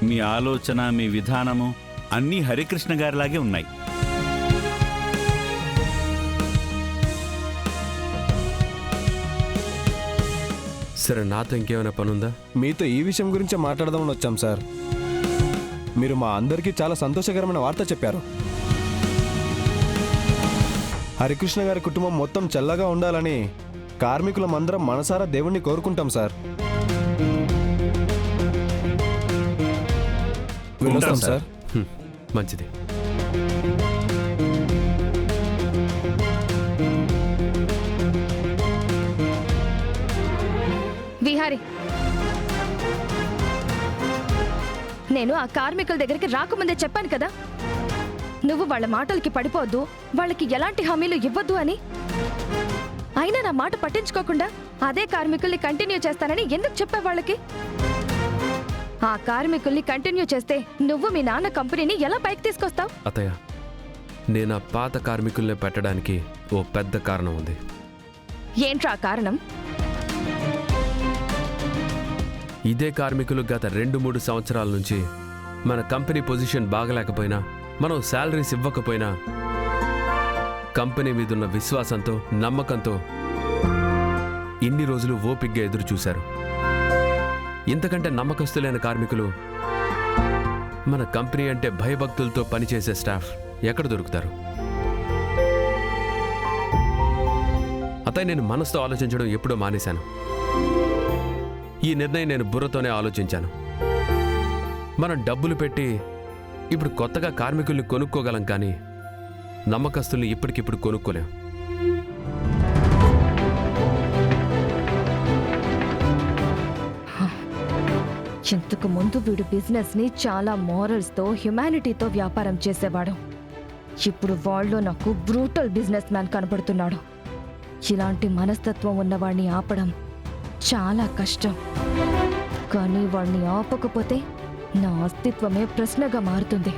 మీ ఆలోచన, మీ విధానము అన్నీ హరికృష్ణ గారిలాగే ఉన్నాయి. సరే, నాతో ఇంకేమైనా పనుందా? మీతో ఈ విషయం గురించే మాట్లాడదామని వచ్చాం సార్. మీరు మా అందరికీ చాలా సంతోషకరమైన వార్త చెప్పారు. హరికృష్ణ గారి కుటుంబం మొత్తం చల్లగా ఉండాలని కార్మికులమందరం మనసారా దేవుణ్ణి కోరుకుంటాం సార్. వెళ్ళొస్తాం సార్. మంచిది. విహారి, నేను ఆ కార్మికుల దగ్గరికి రాకముందే చెప్పాను కదా, నువ్వు వాళ్ళ మాటలకి పడిపోవద్దు, వాళ్ళకి ఎలాంటి హామీలు ఇవ్వద్దు అని. అయినా నా మాట పట్టించుకోకుండా అదే కార్మికుల్ని కంటిన్యూ చేస్తానని ఎందుకు చెప్పా వాళ్ళకి? ఆ కార్మికుల్ని కంటిన్యూ చేస్తే నువ్వు మీ నాన్న కంపెనీని ఎలా పైకి తీసుకొస్తావు? అత్తయ్య, నేను ఆ పాత కార్మికుల్ని పెట్టడానికి ఓ పెద్ద కారణం ఉంది. ఏంట్రా కారణం? ఇదే కార్మికులు గత 2-3 సంవత్సరాల నుంచి మన కంపెనీ పొజిషన్ బాగలేకపోయినా, మనం శాలరీస్ ఇవ్వకపోయినా, కంపెనీ మీదున్న విశ్వాసంతో, నమ్మకంతో ఇన్ని రోజులు ఓపిగ్గా ఎదురు చూశారు. ఇంతకంటే నమ్మకస్తులైన కార్మికులు, మన కంపెనీ అంటే భయభక్తులతో పనిచేసే స్టాఫ్ ఎక్కడ దొరుకుతారు? అతను నేను మనసుతో ఆలోచించడం ఎప్పుడో మానేశాను. ఈ నిర్ణయం నేను బుర్రతోనే ఆలోచించాను. మనం డబ్బులు పెట్టి ఇప్పుడు కొత్తగా కార్మికుల్ని కొనుక్కోగలం, కానీ నమ్మకస్తుల్ని ఇప్పటికిప్పుడు కొనుక్కోలేం. ఇంతకు ముందు వీడు బిజినెస్ ని చాలా మోరల్స్ తో, హ్యుమానిటీతో వ్యాపారం చేసేవాడు. ఇప్పుడు వాళ్ళు నాకు బ్రూటల్ బిజినెస్ మ్యాన్ కనపడుతున్నాడు. ఇలాంటి మనస్తత్వం ఉన్నవాడిని ఆపడం చాలా కష్టం. కానీ వాడిని ఆపకపోతే నా అస్తిత్వమే ప్రశ్నగా మారుతుంది.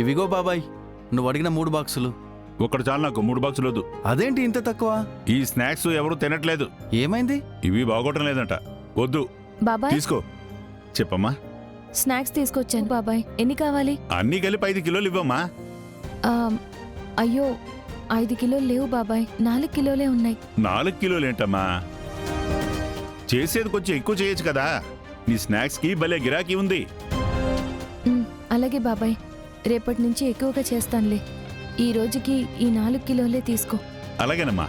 ఇవిగో బాబాయ్, నువ్వు అడిగిన 3 బాక్సులు. ఒకటి చాలు నాకు, 3 బాక్సులు వద్దు. అదేంటి ఇంత తక్కువ? ఈ స్నాక్స్ ఎవరు తినట్లేదు. ఏమైంది? ఇవి బాగోటం లేదంట. వద్దు, బాబాయ్ తీసుకో. చెప్పమ్మా. స్నాక్స్ తీసుకొచ్చాను బాబాయ్. ఎన్ని కావాలి? అన్నీ కలిపి 5 కిలోలు ఇవ్వమ్మా. అయ్యో, 5 కిలోలు లేవు బాబాయ్, 4 కిలోలే ఉన్నాయి. 4 కిలోలేంటమ్మా? చేసేది కొంచెం ఎక్కువ చేయొచ్చు కదా. నీ స్నాక్స్ కి భలే గిరాకీ ఉంది. అలాగే బాబాయ్, రేపటి నుంచి ఎక్కువగా చేస్తానులే. ఈ రోజుకి ఈ 4 కిలోలే తీసుకో. అలాగేనమ్మా.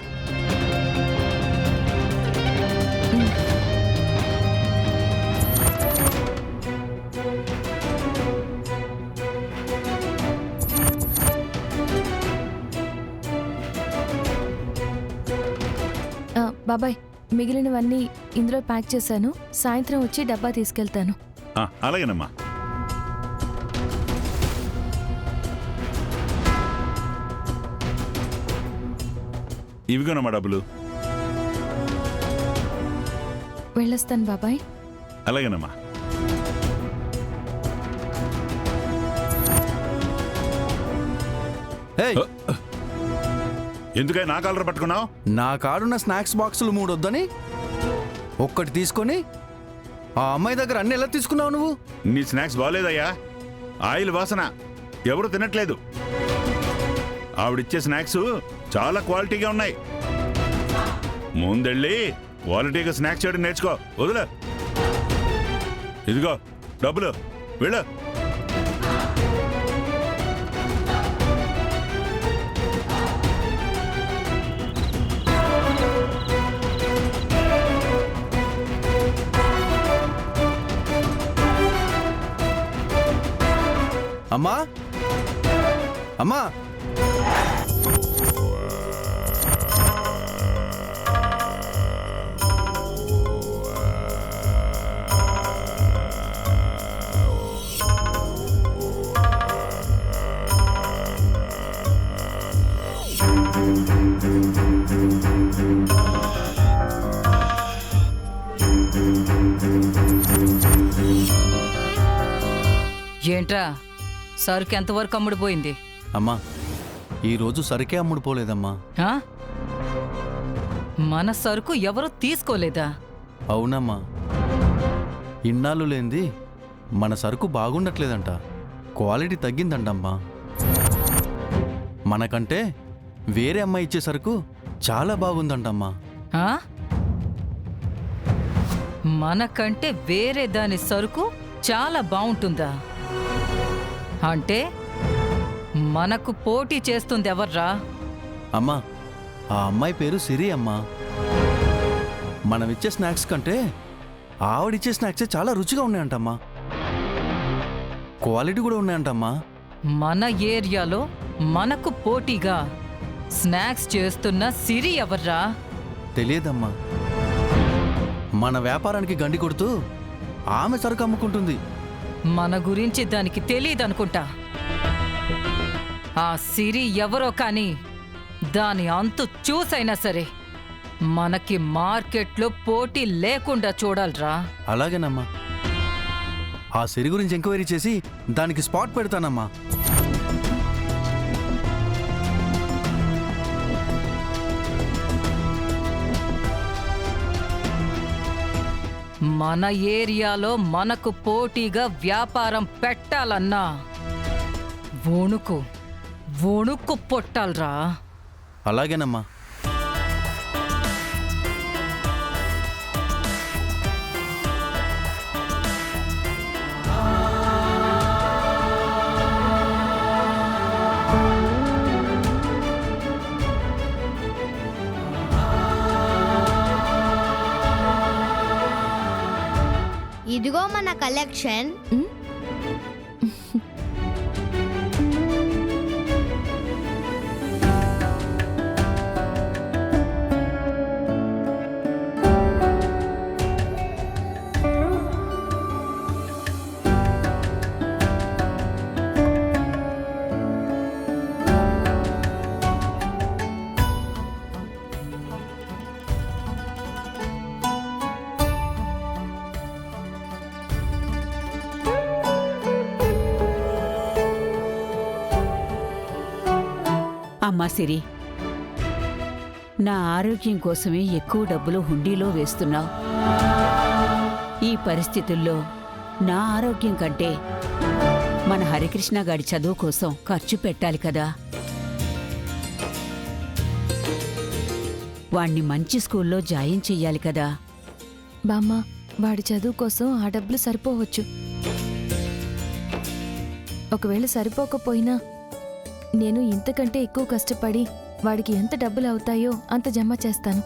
బాబాయ్, మిగిలినవన్నీ ఇందులో ప్యాక్ చేశాను. సాయంత్రం వచ్చి డబ్బా తీసుకెళ్తాను. అలాగేనమ్మా. ఇవిగోనమ్మా డబ్బులు. వెళ్ళొస్తాను బాబాయ్. అలాగేనమ్మా. ఎందుకై నా కాలర్ పట్టుకున్నావు? నా కాడున్న స్నాక్స్ బాక్సులు 3 వద్దని ఒక్కటి తీసుకొని ఆ అమ్మాయి దగ్గర అన్ని ఎలా తీసుకున్నావు నువ్వు? నీ స్నాక్స్ బాగోలేదయ్యా. ఆయిల్ వాసన, ఎవరు తినట్లేదు. ఆవిడిచ్చే స్నాక్స్ చాలా క్వాలిటీగా ఉన్నాయి. ముందెళ్ళి క్వాలిటీగా స్నాక్స్ చేయడం నేర్చుకో. వదిలే. ఇదిగో డబ్బులు, వెళ్ళు. అమ్మా, అమ్మా, ఏంట్రా సరుకు ఎంతవరకు అమ్ముడుపోయింది? అమ్మా ఈరోజు సరికే అమ్ముడు పోలేదమ్మా. ఆ? మన సరుకు ఎవరూ తీసుకోలేదా? అవునమ్మా, ఇన్నాళ్ళు లేంది మన సరుకు బాగుండట్లేదంట, క్వాలిటీ తగ్గిందంటమ్మా. మనకంటే వేరే అమ్మాయి ఇచ్చే సరుకు చాలా బాగుందంటమ్మా. ఆ? మనకంటే వేరే దాని సరుకు చాలా బాగుంటుందా? అంటే మనకు పోటీ చేస్తుంది ఎవర్రా? అమ్మా ఆ అమ్మాయి పేరు సిరి అమ్మా. మనమిచ్చే స్నాక్స్ కంటే ఆవిడిచ్చే స్నాక్సే చాలా రుచిగా ఉన్నాయంటమ్మా, క్వాలిటీ కూడా ఉన్నాయంటమ్మా. మన ఏరియాలో మనకు పోటీగా స్నాక్స్ చేస్తున్న సిరి ఎవర్రా? తెలియదమ్మా, మన వ్యాపారానికి గండి కొడుతూ ఆమె సరుకు అమ్ముకుంటుంది. మన గురించి దానికి తెలియదనుకుంటా. ఆ సిరి ఎవరో కాని దాని అంతు చూసైనా సరే మనకి మార్కెట్లో పోటీ లేకుండా చూడాలరా. అలాగేనమ్మా, ఆ సిరి గురించి ఎంక్వైరీ చేసి దానికి స్పాట్ పెడతానమ్మా. మన ఏరియాలో మనకు పోటీగా వ్యాపారం పెట్టాలన్నా వణుకు వణుకు పొట్టాలరా. అలాగేనమ్మా. ఇదిగో మన కలెక్షన్. అమ్మా సిరి, నా ఆరోగ్యం కోసమే ఎక్కువ డబ్బులు హుండీలో వేస్తున్నావు. ఈ పరిస్థితుల్లో నా ఆరోగ్యం కంటే మన హరికృష్ణ గాడి చదువు కోసం ఖర్చు పెట్టాలి కదా. వాణ్ణి మంచి స్కూల్లో జాయిన్ చెయ్యాలి కదా. బామ్మ, వాడి చదువు కోసం ఆ డబ్బులు సరిపోవచ్చు. ఒకవేళ సరిపోకపోయినా నేను ఇంతకంటే ఎక్కువ కష్టపడి వాడికి ఎంత డబ్బులు అవుతాయో అంత జమ చేస్తాను.